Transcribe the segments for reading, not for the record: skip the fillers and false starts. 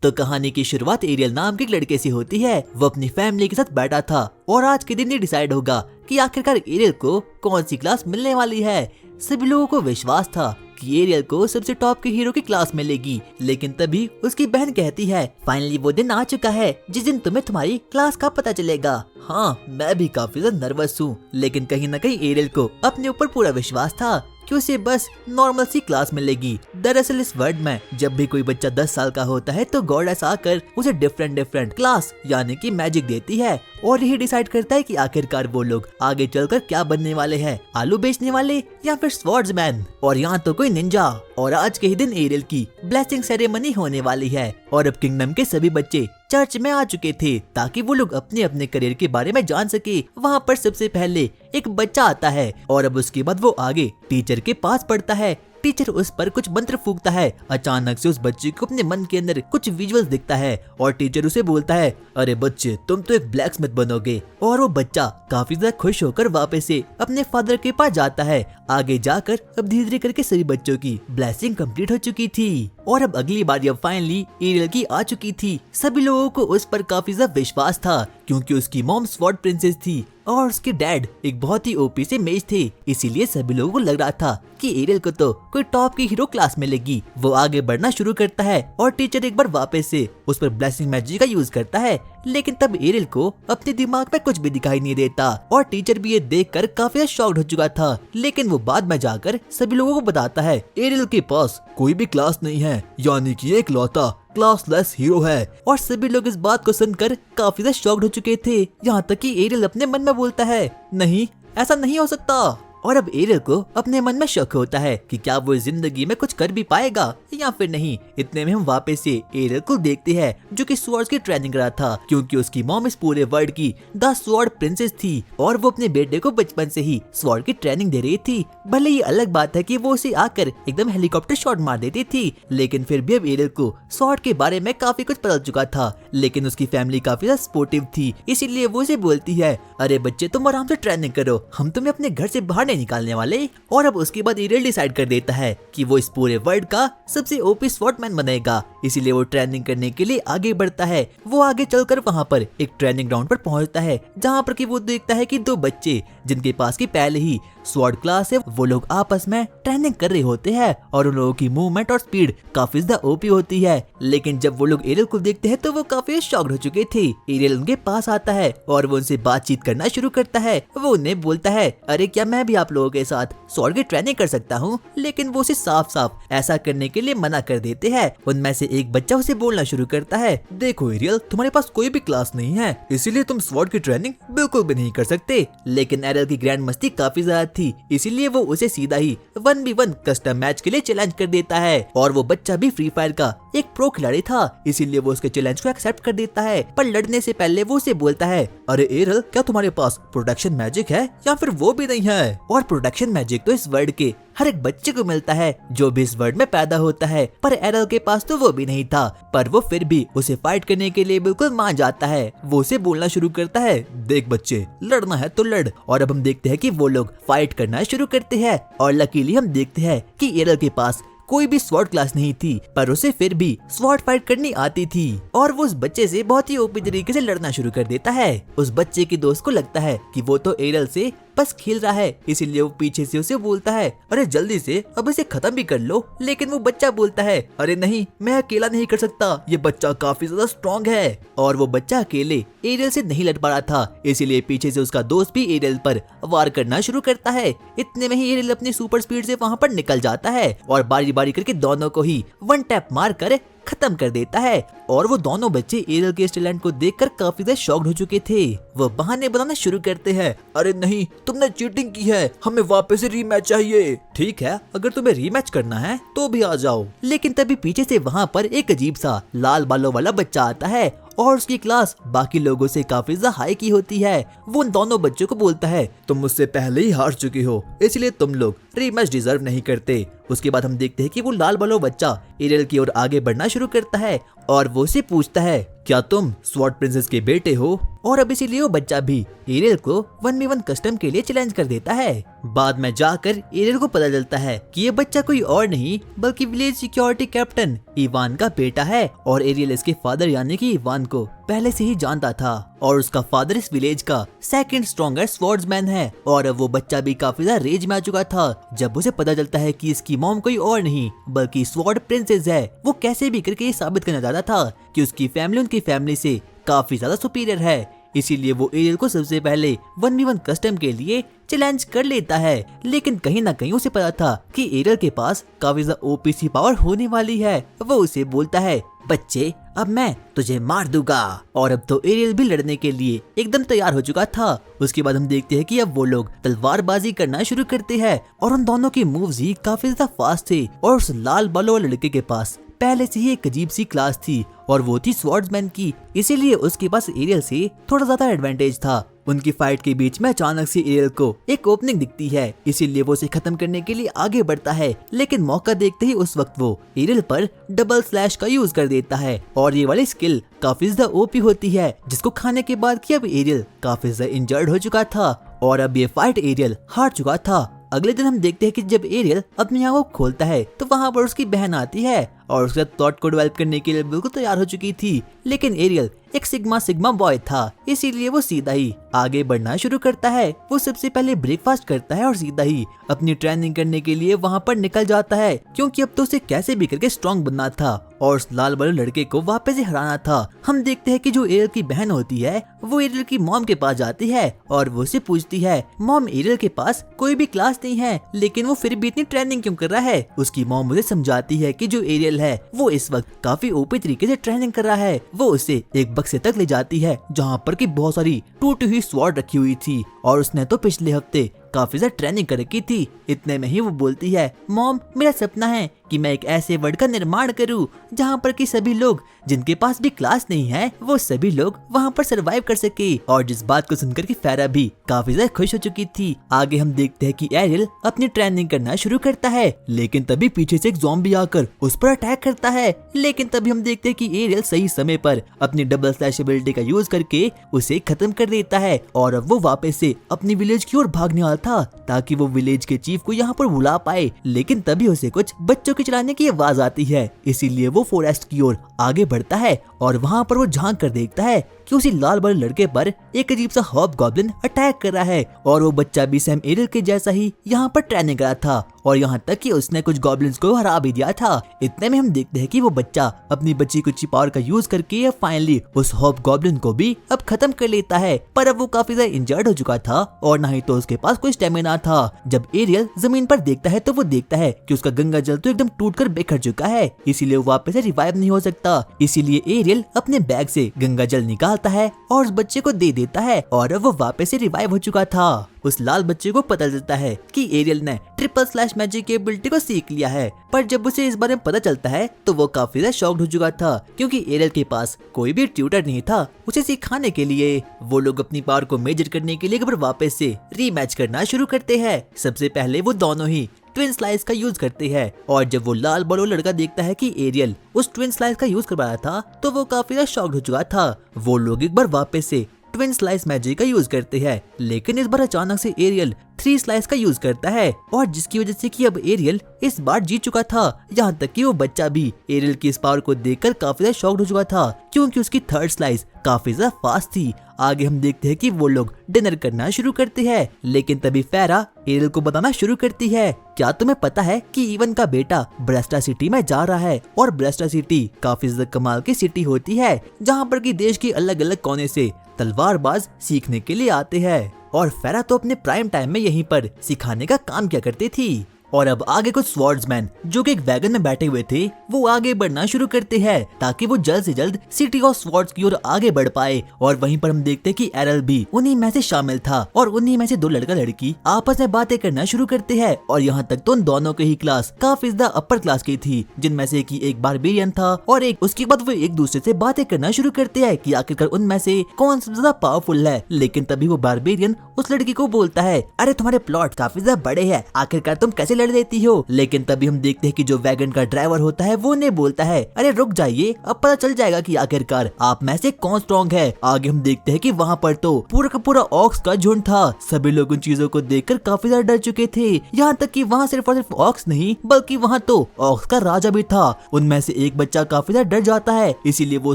तो कहानी की शुरुआत एरियल नाम के एक लड़के से होती है। वो अपनी फैमिली के साथ बैठा था और आज के दिन ये डिसाइड होगा कि आखिरकार एरियल को कौन सी क्लास मिलने वाली है। सभी लोगों को विश्वास था कि एरियल को सबसे टॉप के हीरो की क्लास मिलेगी, लेकिन तभी उसकी बहन कहती है, फाइनली वो दिन आ चुका है जिस दिन तुम्हें तुम्हारी क्लास का पता चलेगा। हाँ, मैं भी काफी ज्यादा नर्वस हूँ, लेकिन कहीं न कहीं एरियल को अपने ऊपर पूरा विश्वास था कि उसे बस नॉर्मल सी क्लास मिलेगी। दरअसल इस वर्ल्ड में जब भी कोई बच्चा 10 साल का होता है तो गॉडेस आकर उसे डिफरेंट क्लास यानी कि मैजिक देती है और यही डिसाइड करता है कि आखिरकार वो लोग आगे चलकर क्या बनने वाले हैं, आलू बेचने वाले या फिर स्वॉर्ड्समैन, और यहाँ तो कोई निंजा। और आज के ही दिन एरियल की ब्लेसिंग सेरेमनी होने वाली है और अब किंगडम के सभी बच्चे चर्च में आ चुके थे ताकि वो लोग अपने अपने करियर के बारे में जान सके। वहाँ पर सबसे पहले एक बच्चा आता है और अब उसके बाद वो आगे टीचर के पास पढ़ता है। टीचर उस पर कुछ मंत्र फूंकता है। अचानक से उस बच्चे को अपने मन के अंदर कुछ विजुअल्स दिखता है और टीचर उसे बोलता है, अरे बच्चे तुम तो एक ब्लैकस्मिथ बनोगे। और वो बच्चा काफी ज्यादा खुश होकर वापस से अपने फादर के पास जाता है। आगे जाकर अब धीरे धीरे करके सभी बच्चों की ब्लेसिंग कंप्लीट हो चुकी थी और अब अगली बारी अब फाइनली एरियल की आ चुकी थी। सभी लोगों को उस पर काफी ज्यादा विश्वास था क्योंकि उसकी मॉम स्वॉर्ड प्रिंसेस थी और उसके डैड एक बहुत ही ओपी से मेज थे। इसीलिए सभी लोगों को लग रहा था कि एरियल को तो कोई टॉप की हीरो क्लास मिलेगी। वो आगे बढ़ना शुरू करता है और टीचर एक बार वापस से उस पर ब्लेसिंग मैजिक का यूज करता है, लेकिन तब एरियल को अपने दिमाग में कुछ भी दिखाई नहीं देता और टीचर भी ये देखकर काफी शॉक्ड हो चुका था। लेकिन वो बाद में जाकर सभी लोगों को बताता है एरियल के पास कोई भी क्लास नहीं है, यानी कि एक लौता क्लासलेस हीरो है। और सभी लोग इस बात को सुनकर काफी ज्यादा शॉक्ड हो चुके थे, यहाँ तक कि एरियल अपने मन में बोलता है, नहीं ऐसा नहीं हो सकता। और अब एरियल को अपने मन में शक होता है कि क्या वो जिंदगी में कुछ कर भी पाएगा या फिर नहीं। इतने में हम वापस से एरियल को देखते हैं जो कि स्वॉर्ड्स की ट्रेनिंग कर रहा था क्योंकि उसकी मॉम इस पूरे वर्ल्ड की द स्वॉर्ड प्रिंसेस थी और वो अपने बेटे को बचपन से ही स्वॉर्ड की ट्रेनिंग दे रही थी। भले ये अलग बात है कि वो उसे आकर एकदम हेलीकॉप्टर शॉट मार देती थी, लेकिन फिर भी अब एरियल को स्वॉर्ड के बारे में काफी कुछ पता चुका था। लेकिन उसकी फैमिली काफी ज्यादा सपोर्टिव थी, इसीलिए वो उसे बोलती है, अरे बच्चे तुम आराम से ट्रेनिंग करो, हम तुम्हें अपने घर से बाहर निकालने वाले। और अब उसके बाद एरियल डिसाइड कर देता है कि वो इस पूरे वर्ल्ड का सबसे ओपी स्वॉर्डमैन बनेगा, इसीलिए वो ट्रेनिंग करने के लिए आगे बढ़ता है। वो आगे चलकर वहाँ पर एक ट्रेनिंग ग्राउंड पर पहुँचता है जहाँ पर कि वो देखता है कि दो बच्चे जिनके पास की पहले ही स्वॉर्ड क्लास है वो लोग आपस में ट्रेनिंग कर रहे होते हैं और उन लोगों की मूवमेंट और स्पीड काफी ज्यादा ओपी होती है। लेकिन जब वो लोग एरियल को देखते हैं तो वो काफी शॉक्ड हो चुके थे। एरियल उनके पास आता है और वो उनसे बातचीत करना शुरू करता है। वो उन्हें बोलता है, अरे क्या मैं भी आप लोगों के साथ स्वॉर्ड की ट्रेनिंग कर सकता हूँ, लेकिन वो उसे साफ साफ ऐसा करने के लिए मना कर देते हैं। उनमें से एक बच्चा उसे बोलना शुरू करता है, देखो एरियल तुम्हारे पास कोई भी क्लास नहीं है, इसीलिए तुम स्वॉर्ड की ट्रेनिंग बिल्कुल भी नहीं कर सकते। लेकिन एरियल की ग्रैंड मस्ती काफी ज्यादा थी, इसीलिए वो उसे सीधा ही 1v1 कस्टम मैच के लिए चैलेंज कर देता है। और वो बच्चा भी फ्री फायर का एक प्रो खिलाड़ी था, इसीलिए वो उसके चैलेंज को एक्सेप्ट कर देता है। पर लड़ने से पहले वो उसे बोलता है, अरे एरियल क्या तुम्हारे पास प्रोटेक्शन मैजिक है या फिर वो भी नहीं है? और प्रोटेक्शन मैजिक तो इस वर्ल्ड के हर एक बच्चे को मिलता है जो भी इस वर्ल्ड में पैदा होता है, पर एरियल के पास तो वो भी नहीं था। पर वो फिर भी उसे फाइट करने के लिए बिल्कुल मान जाता है। वो उसे बोलना शुरू करता है, देख बच्चे लड़ना है तो लड़। और अब हम देखते हैं कि वो लोग फाइट करना शुरू करते हैं और लकीली हम देखते हैं कि एरियल के पास कोई भी स्वॉर्ड क्लास नहीं थी, पर उसे फिर भी स्वॉर्ड फाइट करनी आती थी और वो उस बच्चे से बहुत ही ओपी तरीके से लड़ना शुरू कर देता है। उस बच्चे के दोस्त को लगता है कि वो तो एरियल से बस खेल रहा है, इसीलिए वो पीछे से उसे बोलता है, अरे जल्दी से अब इसे खत्म भी कर लो। लेकिन वो बच्चा बोलता है, अरे नहीं मैं अकेला नहीं कर सकता, ये बच्चा काफी ज्यादा स्ट्रॉन्ग है। और वो बच्चा अकेले एरियल से नहीं लड़ पा रहा था, इसीलिए पीछे से उसका दोस्त भी एरियल पर वार करना शुरू करता है। इतने में ही एरियल अपनी सुपर स्पीड से वहाँ पर निकल जाता है और बारी बारी करके दोनों को ही वन टैप मार कर खत्म कर देता है। और वो दोनों बच्चे एरियल के इस टैलेंट को देखकर काफी ज्यादा शॉक्ड हो चुके थे। वो बहाने बनाना शुरू करते हैं, अरे नहीं तुमने चीटिंग की है, हमें वापस से रीमैच चाहिए। ठीक है अगर तुम्हें रीमैच करना है तो भी आ जाओ। लेकिन तभी पीछे से वहाँ पर एक अजीब सा लाल बालों वाला बच्चा आता है और उसकी क्लास बाकी लोगों से काफी ज्यादा हाई की होती है। वो उन दोनों बच्चों को बोलता है, तुम मुझसे पहले ही हार चुके हो, इसलिए तुम लोग रीमैच डिजर्व नहीं करते। उसके बाद हम देखते हैं कि वो लाल बालों बच्चा एरियल की ओर आगे बढ़ना शुरू करता है और वो उसे पूछता है, क्या तुम स्वॉर्ड प्रिंसेस के बेटे हो? और अब इसीलिए वो बच्चा भी एरियल को 1v1 कस्टम के लिए चैलेंज कर देता है। बाद में जाकर एरियल को पता चलता है कि ये बच्चा कोई और नहीं बल्कि विलेज सिक्योरिटी कैप्टन इवान का बेटा है और एरियल इसके फादर यानी कि इवान को पहले से ही जानता था और उसका फादर इस विलेज का सेकंड स्ट्रॉन्गेस्ट स्वॉर्ड्समैन है। और अब वो बच्चा भी काफी ज्यादा रेज में आ चुका था जब उसे पता चलता है कि इसकी मॉम कोई और नहीं बल्कि स्वॉर्ड प्रिंसेस है। वो कैसे भी करके ये साबित करना चाहता था कि उसकी फैमिली उनकी फैमिली से काफी ज्यादा सुपीरियर है। इसीलिए वो एरियल को सबसे पहले 1v1 कस्टम के लिए चैलेंज कर लेता है। लेकिन कहीं ना कहीं उसे पता था कि एरियल के पास काफी ज्यादा ओपीसी पावर होने वाली है। वो उसे बोलता है, बच्चे अब मैं तुझे मार दूंगा। और अब तो एरियल भी लड़ने के लिए एकदम तैयार हो चुका था। उसके बाद हम देखते हैं कि अब वो लोग तलवारबाजी करना शुरू करते हैं और उन दोनों की मूव्स ही काफी ज्यादा फास्ट थे। और उस लाल बालों वाले लड़के के पास पहले से ही एक अजीब सी क्लास थी और वो थी स्वॉर्ड्समैन की, इसीलिए उसके पास एरियल से थोड़ा ज्यादा एडवांटेज था। उनकी फाइट के बीच में अचानक से एरियल को एक ओपनिंग दिखती है, इसीलिए वो उसे खत्म करने के लिए आगे बढ़ता है। लेकिन मौका देखते ही उस वक्त वो एरियल पर डबल स्लैश का यूज कर देता है और ये वाली स्किल काफी ज्यादा ओपी होती है जिसको खाने के बाद कि अब एरियल काफी ज्यादा इंजर्ड हो चुका था और अब ये फाइट एरियल हार चुका था। अगले दिन हम देखते हैं कि जब एरियल अपनी आंखों को खोलता है तो वहाँ पर उसकी बहन आती है और उसका थॉट को डेवलप करने के लिए बिल्कुल तैयार हो चुकी थी। लेकिन एरियल एक सिग्मा बॉय था, इसीलिए वो सीधा ही आगे बढ़ना शुरू करता है। वो सबसे पहले ब्रेकफास्ट करता है और सीधा ही अपनी ट्रेनिंग करने के लिए वहाँ पर निकल जाता है, क्योंकि अब तो उसे कैसे भी करके स्ट्रॉन्ग बनना था और उस लाल वाले लड़के को वापस से हराना था। हम देखते हैं कि जो एरियल की बहन होती है वो एरियल की मॉम के पास जाती है और वो उसे पूछती है, मॉम एरियल के पास कोई भी क्लास नहीं है लेकिन वो फिर भी इतनी ट्रेनिंग क्यों कर रहा है? उसकी मॉम मुझे समझाती है कि जो एरियल है वो इस वक्त काफी ओपी तरीके से ट्रेनिंग कर रहा है। वो उसे एक बक्से तक ले जाती है जहाँ पर की बहुत सारी टूटी हुई स्वॉर्ड रखी हुई थी और उसने तो पिछले हफ्ते काफी ज्यादा ट्रेनिंग कर रखी थी। इतने में ही वो बोलती है, मॉम मेरा सपना है कि मैं एक ऐसे वर्ल्ड का निर्माण करूं जहां पर कि सभी लोग जिनके पास भी क्लास नहीं है वो सभी लोग वहां पर सरवाइव कर सके। और जिस बात को सुनकर कि फेरा भी काफी ज्यादा खुश हो चुकी थी। आगे हम देखते हैं कि एरियल अपनी ट्रेनिंग करना शुरू करता है लेकिन तभी पीछे से एक ज़ॉम्बी आकर उस पर अटैक करता है। लेकिन तभी हम देखते हैं कि एरियल सही समय पर अपनी डबल स्लैश एबिलिटी का यूज करके उसे खत्म कर देता है और अब वो वापस से अपनी विलेज की ओर भागने वाला था ताकि वो विलेज के चीफ को यहाँ पर बुला पाए। लेकिन तभी उसे कुछ बच्चों के चिल्लाने की आवाज आती है, इसीलिए वो फॉरेस्ट की ओर आगे बढ़ता है और वहाँ पर वो झांक कर देखता है कि उसी लाल वाले लड़के पर एक अजीब सा हॉबगॉब्लिन अटैक कर रहा है और वो बच्चा भी सेम एरियल के जैसा ही यहाँ पर ट्रेनिंग करा था और यहाँ तक कि उसने कुछ गॉब्लिन्स को हरा भी दिया था। इतने में हम देखते हैं कि वो बच्चा अपनी बच्ची कुछ पावर का यूज करके फाइनली उस हॉबगॉब्लिन को भी अब खत्म कर लेता है। पर अब वो काफी ज्यादा इंजर्ड हो चुका था और ना ही तो उसके पास कोई स्टेमिना था। जब एरियल जमीन पर देखता है तो वो देखता है कि उसका गंगा जल तो एकदम टूटकर बिखर चुका है, इसीलिए वो वापस से रिवाइव नहीं हो सकता। इसीलिए एरियल अपने बैग से गंगा जल निकालता है और उस बच्चे को दे देता है और अब वो वापस से रिवाइव हो चुका था। उस लाल बच्चे को पता चलता है कि एरियल ने ट्रिपल स्लैश मैजिक की एबिलिटी को सीख लिया है। पर जब उसे इस बारे में पता चलता है तो वो काफी ज्यादा शॉक्ड हो चुका था क्योंकि एरियल के पास कोई भी ट्यूटर नहीं था उसे सिखाने के लिए। वो लोग अपनी पावर को मेजर करने के लिए एक बार वापस से रीमैच करना शुरू करते हैं। सबसे पहले वो दोनों ही ट्विन स्लाइस का यूज करते हैं और जब वो लाल बड़ो लड़का देखता है कि एरियल उस ट्विन स्लाइस का यूज कर रहा था तो वो काफी ज्यादा शॉक्ड हो चुका था। वो लोग एक बार वापस से ट्विन स्लाइस मैजिक का यूज करते हैं लेकिन इस बार अचानक से एरियल 3 स्लाइस का यूज करता है और जिसकी वजह से कि अब एरियल इस बार जीत चुका था। यहाँ तक कि वो बच्चा भी एरियल की इस पावर को देखकर काफी ज्यादा शॉक्ड हो चुका था क्योंकि उसकी 3rd स्लाइस काफी ज्यादा फास्ट थी। आगे हम देखते हैं कि वो लोग डिनर करना शुरू करते हैं लेकिन तभी फेरा एरियल को बताना शुरू करती है, क्या तुम्हें पता है कि इवन का बेटा ब्रेस्टा सिटी में जा रहा है और ब्रेस्टा सिटी काफी ज्यादा कमाल की सिटी होती है जहाँ पर कि देश के अलग अलग कोने से तलवारबाज सीखने के लिए आते हैं और फेरा तो अपने प्राइम टाइम में यहीं पर सिखाने का काम किया करती थी। और अब आगे कुछ स्वॉर्ड्समैन जो कि एक वैगन में बैठे हुए थे वो आगे बढ़ना शुरू करते हैं ताकि वो जल्द से जल्द सिटी ऑफ स्वॉर्ड्स की ओर आगे बढ़ पाए। और वहीं पर हम देखते हैं कि एरल भी उन्हीं में से शामिल था और उन्हीं में से 2 लड़का लड़की आपस में बातें करना शुरू करते हैं। और यहाँ तक तो उन दोनों की ही क्लास काफी ज्यादा अपर क्लास की थी जिनमें से कि एक बारबेरियन था और एक उसके बाद वो एक दूसरे से बातें करना शुरू करते हैं कि आखिरकार उनमें से कौन सबसे ज्यादा पावरफुल है। लेकिन तभी वो बारबेरियन उस लड़की को बोलता है, अरे तुम्हारे प्लॉट काफी ज्यादा बड़े हैं, आखिरकार तुम कैसे लड़ लेती हो। लेकिन तभी हम देखते हैं कि जो वैगन का ड्राइवर होता है वो उन्हें बोलता है, अरे रुक जाइए, अब पता चल जाएगा कि आखिरकार आप में से कौन स्ट्रॉन्ग है। आगे हम देखते हैं कि वहाँ पर तो पूरा का पूरा ऑक्स का झुंड था। सभी लोग उन चीजों को देखकर काफी ज्यादा डर चुके थे। यहाँ तक कि वहाँ सिर्फ और सिर्फ ऑक्स नहीं बल्कि वहाँ तो ऑक्स का राजा भी था। उनमें से एक बच्चा काफी ज्यादा डर जाता है, इसीलिए वो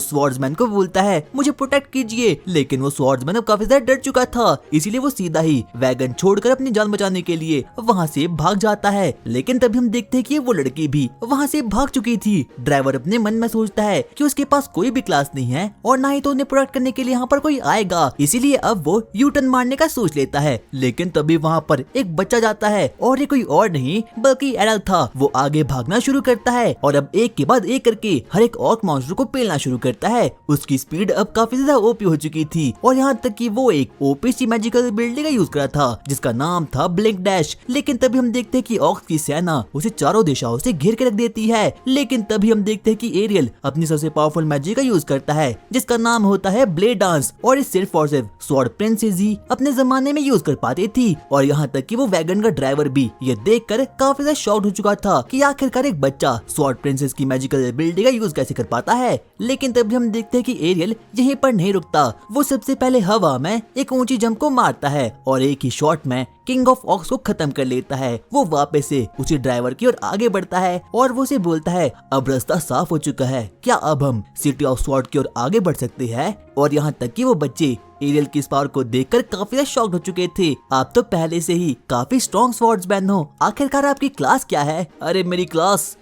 स्वॉर्ड्समैन को बोलता है मुझे प्रोटेक्ट कीजिए। लेकिन वो स्वॉर्ड्समैन अब काफी ज्यादा डर चुका था, इसीलिए वो सीधा ही वैगन छोड़कर अपनी जान बचाने के लिए वहाँ से भाग जाता है। लेकिन तभी हम देखते हैं कि वो लड़की भी वहाँ से भाग चुकी थी। ड्राइवर अपने मन में सोचता है कि उसके पास कोई भी क्लास नहीं है और ना ही तो उन्हें प्रोटेक्ट करने के लिए यहाँ पर कोई आएगा, इसीलिए अब वो यू टर्न मारने का सोच लेता है। लेकिन तभी वहाँ पर एक बच्चा जाता है और ये कोई और नहीं बल्कि एरल था। वो आगे भागना शुरू करता है और अब एक के बाद एक करके हर एक ऑर्क मॉन्स्टर को पेलना शुरू करता है। उसकी स्पीड अब काफी ज्यादा ओपी हो चुकी थी और यहाँ तक कि वो एक ओपी सी मैजिकल एबिलिटी का यूज करा था जिसका नाम था ब्लिंक डैश। लेकिन तभी हम देखते हैं कि ऑक्स की सेना उसे चारों दिशाओं से घेर के रख देती है। लेकिन तभी हम देखते हैं कि एरियल अपनी सबसे पावरफुल मैजिक का यूज करता है जिसका नाम होता है ब्लेड डांस, और इस सिर्फ और सिर्फ स्वॉर्ड प्रिंसेस ही अपने जमाने में यूज कर पाती थी। और यहाँ तक कि वो वैगन का ड्राइवर भी ये देखकर काफी ज्यादा शॉक्ड हो चुका था कि आखिरकार एक बच्चा स्वॉर्ड प्रिंसेस की मैजिकल एबिलिटी का यूज कैसे कर पाता है। लेकिन तभी हम देखते हैं कि एरियल यहीं पर नहीं रुकता, वो सबसे पहले हवा में एक ऊंची जंप को मारता है और एक ही शॉट में किंग ऑफ ऑक्स को खत्म कर लेता है। वो वापस से उसी ड्राइवर की ओर आगे बढ़ता है और वो उसे बोलता है अब रास्ता साफ हो चुका है, क्या अब हम सिटी ऑफ स्वॉर्ड की ओर आगे बढ़ सकते हैं। और यहाँ तक कि वो बच्चे एरियल की इस पावर को देखकर काफी शॉक्ड हो चुके थे। आप तो पहले से ही काफी स्ट्रॉन्ग स्वॉर्ड्समैन हो, आखिरकार आपकी क्लास क्या है। अरे मेरी क्लास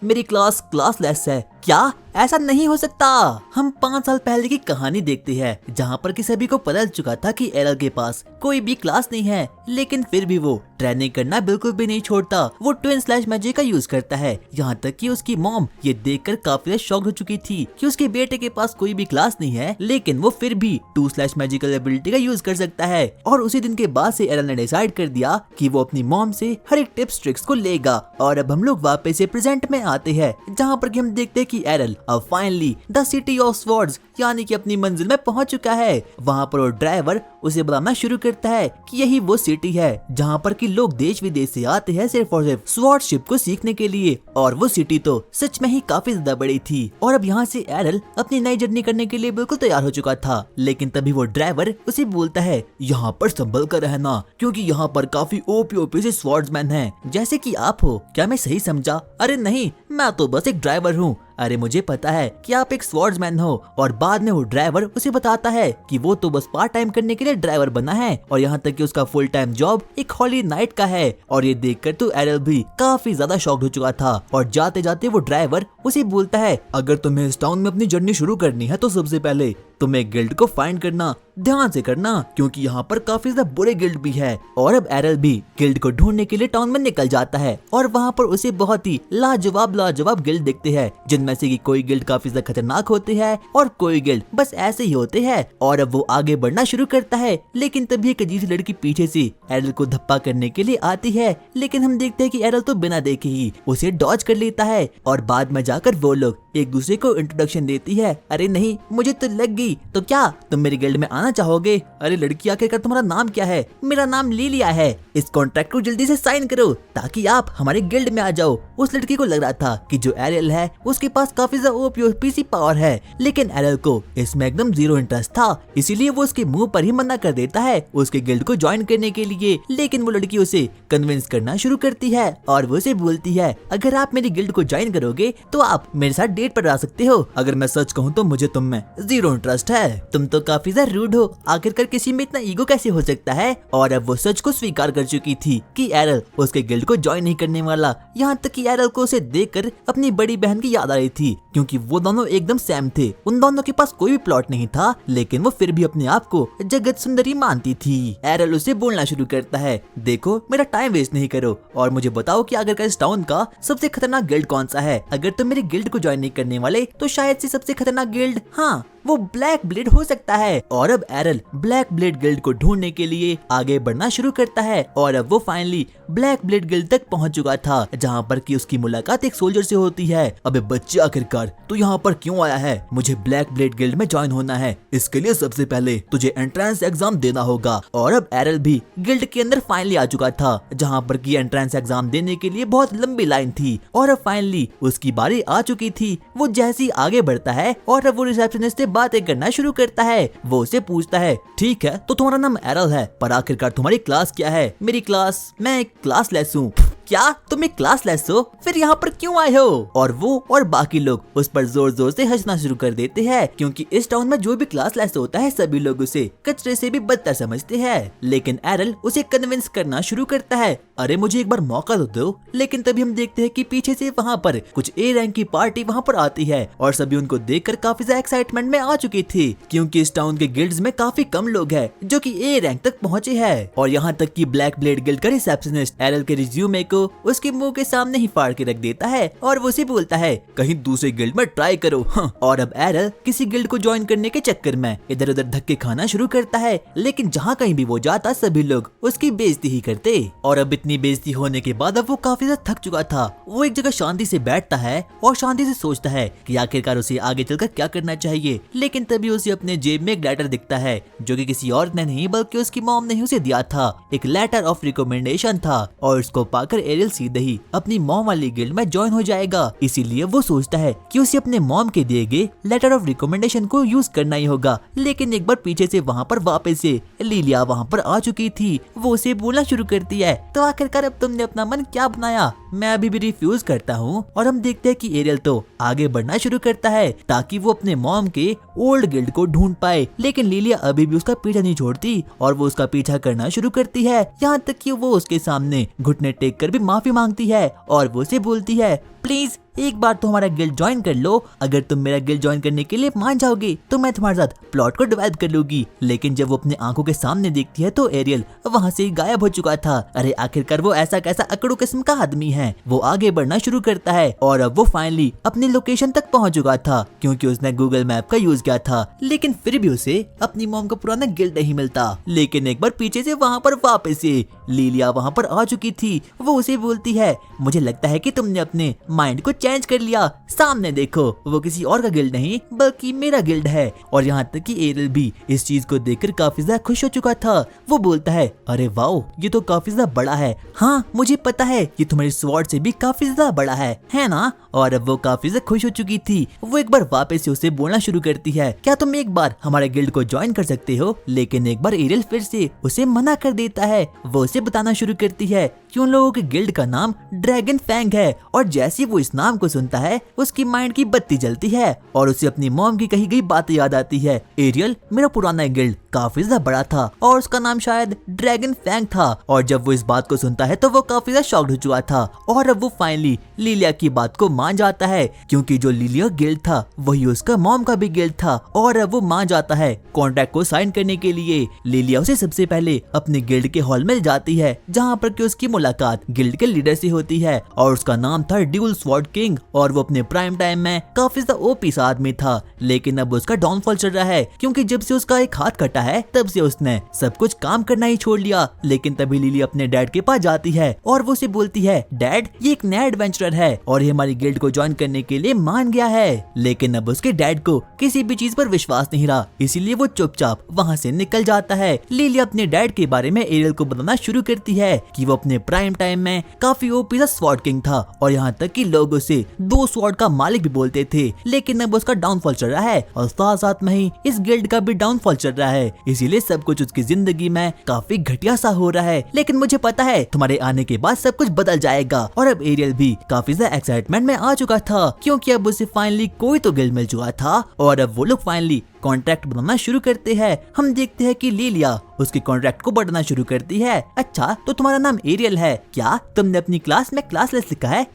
क्लासलेस है। क्या ऐसा नहीं हो सकता। हम 5 साल पहले की कहानी देखते हैं जहाँ पर कि सभी को पता चुका था कि एरल के पास कोई भी क्लास नहीं है, लेकिन फिर भी वो ट्रेनिंग करना बिल्कुल भी नहीं छोड़ता। वो ट्विन स्लैश मैजिक का यूज करता है। यहाँ तक कि उसकी मॉम ये देखकर काफी शॉक्ड हो चुकी थी कि उसके बेटे के पास कोई भी क्लास नहीं है, लेकिन वो फिर भी 2 स्लैश मैजिकल एबिलिटी का यूज कर सकता है। और उसी दिन के बाद से एरल ने डिसाइड कर दिया कि वो अपनी मॉम से हर एक टिप्स ट्रिक्स को लेगा। और अब हम लोग वापस से प्रेजेंट में आते हैं जहाँ पर कि हम देखते हैं कि एरल अब finally the city of swords यानी कि अपनी मंजिल में पहुंच चुका है। वहाँ पर वो ड्राइवर उसे बताना शुरू करता है कि यही वो सिटी है जहाँ पर कि लोग देश विदेश से आते हैं सिर्फ और सिर्फ स्वॉर्डशिप को सीखने के लिए। और वो सिटी तो सच में ही काफी ज्यादा बड़ी थी। और अब यहाँ से एरल अपनी नई जर्नी करने के लिए बिल्कुल तैयार हो चुका था। लेकिन तभी वो ड्राइवर उसे बोलता है यहाँ पर संभल कर रहना, क्योंकि यहाँ पर काफी ओपी से स्वॉर्ड्समैन हैं, जैसे कि आप हो। क्या मैं सही समझा? अरे नहीं, मैं तो बस एक ड्राइवर हूँ। अरे मुझे पता है कि आप एक स्वॉर्ड्समैन हो। और बाद में वो ड्राइवर उसे बताता है कि वो तो बस पार्ट टाइम करने के लिए ड्राइवर बना है और यहाँ तक कि उसका फुल टाइम जॉब एक हॉली नाइट का है। और ये देखकर तो एरल भी काफी ज्यादा शॉक्ड हो चुका था। और जाते जाते वो ड्राइवर उसे बोलता है अगर तुम्हें इस टाउन में अपनी जर्नी शुरू करनी है तो सबसे पहले तुम्हें गिल्ड को फाइंड करना, ध्यान से करना, क्योंकि यहाँ पर काफी ज्यादा बुरे गिल्ड भी है। और अब एरल भी गिल्ड को ढूंढने के लिए टाउन में निकल जाता है और वहाँ पर उसे बहुत ही लाजवाब गिल्ड दिखते हैं, जिनमें से कि कोई गिल्ड काफी ज्यादा खतरनाक होते हैं और कोई गिल्ड बस ऐसे ही होते हैं। और अब वो आगे बढ़ना शुरू करता है। लेकिन तभी एक अजीब सी लड़की पीछे से एरल को धप्पा करने के लिए आती है। लेकिन हम देखते हैं कि एरल तो बिना देखे ही उसे डॉज कर लेता है और बाद में जाकर वो लोग एक दूसरे को इंट्रोडक्शन देती है। अरे नहीं, मुझे तो लग गई। तो क्या तुम मेरी गिल्ड में आना चाहोगे? अरे लड़की, आखिरकार तुम्हारा नाम क्या है? मेरा नाम लिलिया है। इस कॉन्ट्रैक्ट को जल्दी से साइन करो ताकि आप हमारे गिल्ड में आ जाओ। उस लड़की को लग रहा था कि जो एरियल है उसके पास काफी ज्यादा ओपी पावर है, लेकिन एरियल को इसमें एकदम जीरो इंटरेस्ट था, इसीलिए वो उसके मुंह पर ही मना कर देता है उसके गिल्ड को ज्वाइन करने के लिए। लेकिन वो लड़की उसे कन्विंस करना शुरू करती है और वो उसे बोलती है अगर आप मेरी गिल्ड को ज्वाइन करोगे तो आप मेरे साथ डेट पर आ सकते हो। अगर मैं सच कहूँ तो मुझे तुम में जीरो इंटरेस्ट है, तुम तो काफी ज्यादा रूड हो, आखिरकार किसी में इतना ईगो कैसे हो सकता है। और अब वो सच को स्वीकार कर चुकी थी कि एरल उसके गिल्ड को ज्वाइन नहीं करने वाला। यहाँ तक कि एरल को उसे देखकर अपनी बड़ी बहन की याद आ रही थी, क्योंकि वो दोनों एकदम सेम थे। उन दोनों के पास कोई भी प्लॉट नहीं था, लेकिन वो फिर भी अपने आप को जगत सुंदरी मानती थी। एरल उसे बोलना शुरू करता है देखो, मेरा टाइम वेस्ट नहीं करो और मुझे बताओ कि आखिरकार इस टाउन का सबसे खतरनाक गिल्ड कौन सा है। अगर तुम मेरे गिल्ड को ज्वाइन नहीं करने वाले तो शायद से सबसे खतरनाक गिल्ड, हाँ वो ब्लैक ब्लेड हो सकता है। और अब एरल ब्लैक ब्लेड गिल्ड को ढूंढने के लिए आगे बढ़ना शुरू करता है और अब वो फाइनली ब्लैक ब्लेड गिल्ड तक पहुंच चुका था, जहां पर कि उसकी मुलाकात एक सोल्जर से होती है। अबे बच्चे, आखिरकार तू यहाँ पर क्यों आया है? मुझे ब्लैक ब्लेड गिल्ड में ज्वाइन होना है। इसके लिए सबसे पहले तुझे एंट्रेंस एग्जाम देना होगा। और अब एरल भी गिल्ड के अंदर फाइनली आ चुका था, जहाँ पर की एंट्रेंस एग्जाम देने के लिए बहुत लंबी लाइन थी और अब फाइनली उसकी बारी आ चुकी थी। वो जैसे ही आगे बढ़ता है और अब वो रिसेप्शनिस्ट से बातें करना शुरू करता है। वो उसे पूछता है, ठीक है तो तुम्हारा नाम एरल है, पर आखिरकार तुम्हारी क्लास क्या है? मेरी क्लास, मैं एक क्लासलेस हूँ। क्या तुम एक क्लासलेस हो? फिर यहाँ पर क्यों आए हो? और वो और बाकी लोग उस पर जोर जोर से हंसना शुरू कर देते हैं, क्योंकि इस टाउन में जो भी क्लासलेस होता है सभी लोग उसे कचरे से भी बदतर समझते हैं। लेकिन एरल उसे कन्विंस करना शुरू करता है, अरे मुझे एक बार मौका तो दो। लेकिन तभी हम देखते हैं कि पीछे से वहाँ पर कुछ ए रैंक की पार्टी वहाँ पर आती है और सभी उनको देखकर काफी ज्यादा एक्साइटमेंट में आ चुकी थी, क्योंकि इस टाउन के गिल्ड्स में काफी कम लोग हैं जो कि ए रैंक तक पहुँचे हैं। और यहाँ तक कि ब्लैक ब्लेड गिल्ड का रिसेप्शनिस्ट एरल के रिज्यूमे को उसके मुंह के सामने ही फाड़ के रख देता है और वो उसे बोलता है, कहीं दूसरे गिल्ड में ट्राई करो। और अब एरल किसी गिल्ड को ज्वाइन करने के चक्कर में इधर उधर धक्के खाना शुरू करता है, लेकिन जहाँ कहीं भी वो जाता सभी लोग उसकी बेइज्जती ही करते। और अब इतनी बेइज्जती होने के बाद अब वो काफी ज्यादा थक चुका था। वो एक जगह शांति से बैठता है और शांति से सोचता है कि आखिरकार उसे आगे चलकर क्या करना चाहिए। लेकिन तभी उसे अपने जेब में एक लेटर दिखता है, जो कि किसी और ने नहीं बल्कि उसकी मॉम ने ही उसे दिया था। एक लेटर ऑफ रिकमेंडेशन था और उसको पाकर एरियल सीधे ही अपनी मॉम वाली गिल्ड में ज्वाइन हो जाएगा। इसीलिए वो सोचता है कि उसे अपने मॉम के दिए गए लेटर ऑफ रिकमेंडेशन को यूज करना ही होगा। लेकिन एक बार पीछे से वहाँ पर वापस से लिलिया वहाँ पर आ चुकी थी। वो उसे बोलना शुरू करती है, तो आखिरकार अब तुमने अपना मन क्या बनाया? मैं अभी भी रिफ्यूज करता हूँ। और हम देखते हैं कि एरियल तो आगे बढ़ना शुरू करता है ताकि वो अपने मॉम के ओल्ड गिल्ड को ढूंढ पाए। लेकिन लिलिया अभी भी उसका पीछा नहीं छोड़ती और वो उसका पीछा करना शुरू करती है, यहाँ तक कि वो उसके सामने घुटने टेक कर भी माफी मांगती है और वो उसे बोलती है, प्लीज एक बार तो हमारा गिल्ड ज्वाइन कर लो। अगर तुम मेरा गिल्ड ज्वाइन करने के लिए मान जाओगे तो मैं तुम्हारे साथ प्लॉट को डिवाइड कर लूंगी। लेकिन जब वो अपनी आंखों के सामने देखती है तो एरियल वहाँ से गायब हो चुका था। अरे आखिरकार वो ऐसा कैसा अकड़ू किस्म का आदमी है? वो आगे बढ़ना शुरू करता है और अब वो फाइनली अपनी लोकेशन तक पहुँच चुका था, क्योंकि उसने गूगल मैप का यूज किया था। लेकिन फिर भी उसे अपनी मॉम का पुराना गिल्ड नहीं मिलता। लेकिन एक बार पीछे से वहाँ पर वापस से लिलिया वहाँ पर आ चुकी थी। वो उसे बोलती है, मुझे लगता है कि तुमने अपने माइंड को चेंज कर लिया। सामने देखो, वो किसी और का गिल्ड नहीं बल्कि मेरा गिल्ड है। और यहाँ तक कि एरियल भी इस चीज को देखकर काफी ज्यादा खुश हो चुका था। वो बोलता है, अरे वाओ, ये तो काफी ज्यादा बड़ा है। हाँ मुझे पता है, ये तुम्हारी स्वॉर्ड से भी काफी ज्यादा बड़ा है ना? और अब वो काफी ज्यादा खुश हो चुकी थी। वो एक बार वापस से उसे बोलना शुरू करती है, क्या तुम एक बार हमारे गिल्ड को ज्वाइन कर सकते हो? लेकिन एक बार एरियल फिर से उसे मना कर देता है। वो उसे बताना शुरू करती है कि उन लोगों के गिल्ड का नाम ड्रैगन फैंग है। और जैसे ही वो इस नाम को सुनता है उसकी माइंड की बत्ती जलती है और उसे अपनी मॉम की कही गई बातें याद आती है। एरियल, मेरा पुराना गिल्ड काफी ज्यादा बड़ा था और उसका नाम शायद ड्रैगन फैंग था। और जब वो इस बात को सुनता है तो वो काफी ज्यादा शॉक्ड हो चुका था और अब वो फाइनली लिलिया की बात को मान जाता है, क्योंकि जो लिलिया गिल्ड था वही उसका मॉम का भी गिल्ड था। और अब वो मान जाता है कॉन्ट्रैक्ट को साइन करने के लिए। लिलिया उसे सबसे पहले अपने गिल्ड के हॉल में जाती है, जहाँ पर कि उसकी मुलाकात गिल्ड के लीडर से होती है और उसका नाम था ड्यूल स्वॉर्ड किंग। और वो अपने प्राइम टाइम में काफी ज्यादा ओपी सा आदमी था, लेकिन अब उसका डाउनफॉल चल रहा है, क्योंकि जब से उसका एक हाथ कटा है तब से उसने सब कुछ काम करना ही छोड़ लिया। लेकिन तभी लिली अपने डैड के पास जाती है और वो उसे बोलती है, डैड ये एक नया एडवेंचरर है और ये हमारी गिल्ड को ज्वाइन करने के लिए मान गया है। लेकिन अब उसके डैड को किसी भी चीज पर विश्वास नहीं रहा, इसीलिए वो चुपचाप वहाँ से निकल जाता है। लिली अपने डैड के बारे में एरियल को बताना शुरू करती है कि वो अपने प्राइम टाइम में काफी ओपी सा स्वॉर्ड किंग था और यहाँ तक कि लोग उसे 2 स्वॉर्ड का मालिक भी बोलते थे। लेकिन अब उसका डाउनफॉल चल रहा है और साथ साथ में ही इस गिल्ड का भी डाउनफॉल चल रहा है, इसीलिए सब कुछ उसकी जिंदगी में काफी घटिया सा हो रहा है। लेकिन मुझे पता है तुम्हारे आने के बाद सब कुछ बदल जाएगा। और अब एरियल भी काफी ज्यादा एक्साइटमेंट में आ चुका था, क्योंकि अब उसे फाइनली कोई तो गिल्ड मिल चुका था और अब वो लोग फाइनली कॉन्ट्रैक्ट बनाना शुरू करते हैं। हम देखते हैं कि लीलिया उसके कॉन्ट्रैक्ट को बढ़ाना शुरू करती है। अच्छा, तो तुम्हारा नाम एरियल है क्या? तुमने अपनी क्लास में क्लासलेस लिखा है?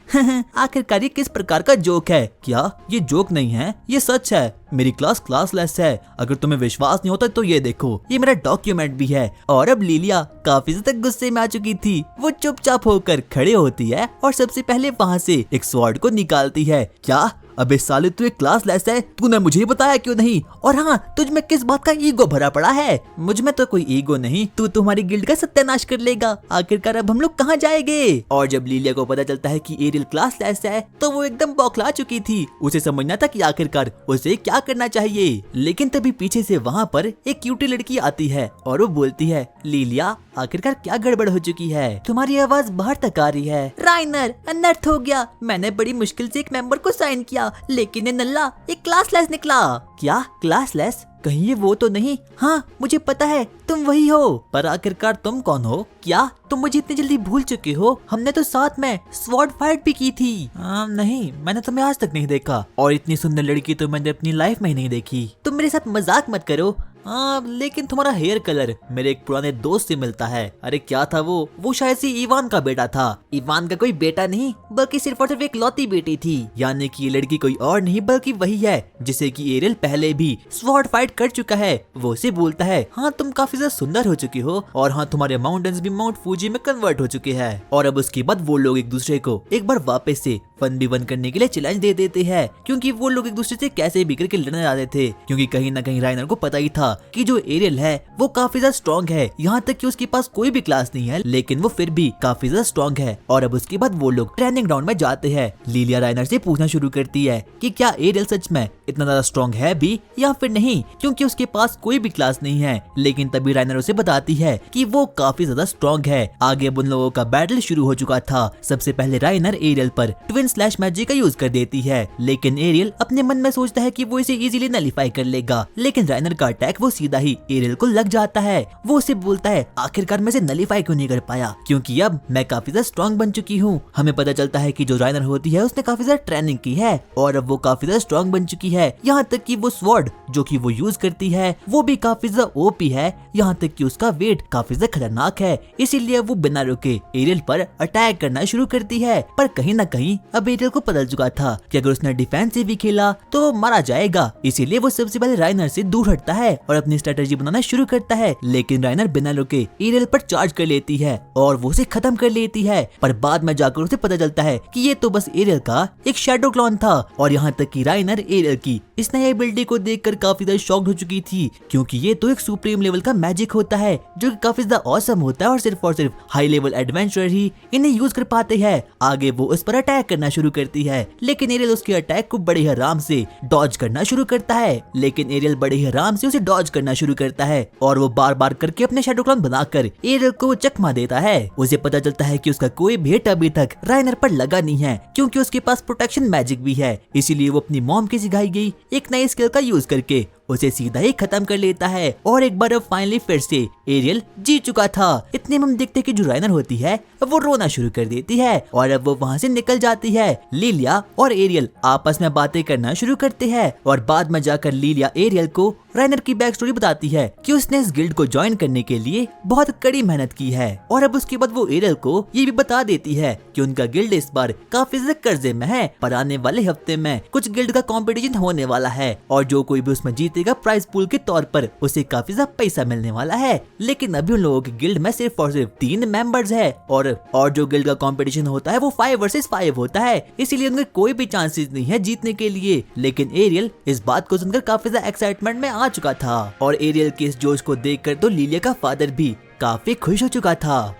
आखिरकार ये किस प्रकार का जोक है? क्या ये जोक नहीं है, ये सच है। मेरी क्लास क्लासलेस है। अगर तुम्हें विश्वास नहीं होता तो ये देखो, ये मेरा डॉक्यूमेंट भी है। और अब लीलिया काफी ज्यादा गुस्से में आ चुकी थी। वो चुपचाप होकर खड़े होती है और सबसे पहले वहाँ से एक स्वॉर्ड को निकालती है। क्या? अबे साले, तू एक क्लासलेस है, तूने मुझे ही बताया क्यों नहीं? और हाँ, तुझ में किस बात का ईगो भरा पड़ा है? मुझ में तो कोई ईगो नहीं, तू तुम्हारी गिल्ड का सत्यानाश कर लेगा। आखिरकार अब हम लोग कहाँ जाएंगे? और जब लीलिया को पता चलता है कि एरियल क्लासलेस है तो वो एकदम बौखला चुकी थी। उसे समझना था कि आखिरकार उसे क्या करना चाहिए। लेकिन तभी पीछे से वहाँ पर एक क्यूटी लड़की आती है और वो बोलती है, लीलिया आखिरकार क्या गड़बड़ हो चुकी है? तुम्हारी आवाज बाहर तक आ रही है। राइनर, अनर्थ हो गया। मैंने बड़ी मुश्किल से एक मेंबर को साइन किया, लेकिन ये नल्ला एक क्लासलेस निकला। क्या क्लासलेस? कहीं ये वो तो नहीं? हाँ, मुझे पता है तुम वही हो, पर आखिरकार तुम कौन हो? क्या तुम मुझे इतनी जल्दी भूल चुके हो? हमने तो साथ में स्वॉर्ड फाइट भी की थी। नहीं, मैंने तुम्हें आज तक नहीं देखा, और इतनी सुंदर लड़की तो मैंने अपनी लाइफ में ही नहीं देखी। तुम मेरे साथ मजाक मत करो। लेकिन तुम्हारा हेयर कलर मेरे एक पुराने दोस्त से मिलता है। अरे क्या था वो शायद से इवान का बेटा था। इवान का कोई बेटा नहीं, बल्कि सिर्फ और सिर्फ एक लौती बेटी थी। यानी कि ये लड़की कोई और नहीं बल्कि वही है जिसे कि एरियल पहले भी स्वॉर्ड फाइट कर चुका है। वो उसे बोलता है, हाँ तुम काफी ज्यादा सुंदर हो चुकी हो, और हाँ तुम्हारे माउंटेन्स भी माउंट फूजी में कन्वर्ट हो चुके हैं। और अब उसके बाद वो लोग एक दूसरे को एक बार वापस से 1v1 करने के लिए चैलेंज दे देते हैं, क्योंकि वो लोग एक दूसरे से कैसे भी करके लड़ने जाते थे। क्योंकि कहीं ना कहीं राइनर को पता ही था कि जो एरियल है वो काफी ज्यादा स्ट्रॉन्ग है। यहाँ तक कि उसके पास कोई भी क्लास नहीं है, लेकिन वो फिर भी काफी ज्यादा स्ट्रॉन्ग है। और अब उसके बाद वो लोग ट्रेनिंग ग्राउंड में जाते हैं। लीलिया राइनर से पूछना शुरू करती है कि क्या एरियल सच में इतना ज्यादा स्ट्रॉन्ग है भी या फिर नहीं, क्योंकि उसके पास कोई भी क्लास नहीं है। लेकिन तभी राइनर उसे बताती है कि वो काफी ज्यादा स्ट्रॉन्ग है। आगे उन लोगों का बैटल शुरू हो चुका था। सबसे पहले राइनर एरियल पर ट्विन स्लैश मैजिक का यूज कर देती है, लेकिन एरियल अपने मन में सोचता है कि वो इसे इजीली नलिफाई कर लेगा। लेकिन राइनर का अटैक वो सीधा ही एरियल को लग जाता है। वो उसे बोलता है, आखिरकार मैं इसे नलिफाई क्यों नहीं कर पाया, क्योंकि अब मैं काफी ज्यादा स्ट्रॉन्ग बन चुकी हूँ। हमें पता चलता है कि जो राइनर होती है उसने काफी ज्यादा ट्रेनिंग की है और अब वो काफी ज्यादा स्ट्रॉन्ग बन चुकी है। यहाँ तक कि वो स्वॉर्ड जो कि वो यूज करती है वो भी काफी ज्यादा ओपी है। यहाँ तक कि उसका वेट काफी ज्यादा खतरनाक है, इसीलिए वो बिना रुके एरियल पर अटैक करना शुरू करती है। पर कहीं ना कहीं अब एरियल को पता चुका था कि अगर उसने डिफेंसिव भी खेला तो वो मारा जाएगा, इसीलिए वो सबसे पहले राइनर से दूर हटता है और अपनी स्ट्रेटेजी बनाना शुरू करता है। लेकिन राइनर बिना रुके एरियल पर चार्ज कर लेती है और वो उसे खत्म कर लेती है। पर बाद में जाकर उसे पता चलता है कि ये तो बस एरियल का एक शैडो क्लॉन था। और यहाँ तक कि राइनर एरियल की इस नई एबिलिटी को देखकर काफी ज्यादा शॉक्ड हो चुकी थी, क्योंकि ये तो एक सुप्रीम लेवल का मैजिक होता है जो कि काफी ज्यादा ऑसम होता है और सिर्फ हाई लेवल एडवेंचरर ही इन्हें यूज कर पाते हैं। आगे वो उस पर अटैक करना शुरू करती है, लेकिन एरियल उसके अटैक को बड़े ही आराम से डॉज करना शुरू करता है। लेकिन एरियल बड़े ही आराम से उसे डॉज करना शुरू करता है और वो बार बार करके अपने शैडो क्लॉन बनाकर एरियल को चकमा देता है। उसे पता चलता है कि उसका कोई भी हिट अभी तक राइनर पर लगा नहीं है, क्योंकि उसके पास प्रोटेक्शन मैजिक भी है। इसीलिए वो अपनी मॉम की सिखाई गई एक नई स्किल का यूज करके उसे सीधा ही खत्म कर लेता है। और एक बार अब फाइनली फिर से एरियल जीत चुका था। इतने में हम देखते हैं कि जो राइनर होती है वो रोना शुरू कर देती है और अब वो वहाँ से निकल जाती है। लीलिया और एरियल आपस में बातें करना शुरू करते हैं और बाद में जाकर लीलिया एरियल को राइनर की बैक स्टोरी बताती है कि उसने इस गिल्ड को ज्वाइन करने के लिए बहुत कड़ी मेहनत की है। और अब उसके बाद वो एरियल को ये भी बता देती है कि उनका गिल्ड इस बार काफी ज्यादा कर्जे में है, पर आने वाले हफ्ते में कुछ गिल्ड का कंपटीशन होने वाला है और जो कोई भी उसमें जीतेगा प्राइज पूल के तौर पर उसे काफी ज्यादा पैसा मिलने वाला है। लेकिन अभी उन लोगों के गिल्ड में सिर्फ और सिर्फ 3 मेंबर्स है और जो गिल्ड का कंपटीशन होता है वो 5 वर्सेस 5 होता है, इसीलिए उनके कोई भी चांसेस नहीं है जीतने के लिए। लेकिन एरियल इस बात को सुनकर काफी ज्यादा एक्साइटमेंट में आ चुका था और एरियल के इस जोश को देखकर तो लीलिया का फादर भी काफी खुश हो चुका था।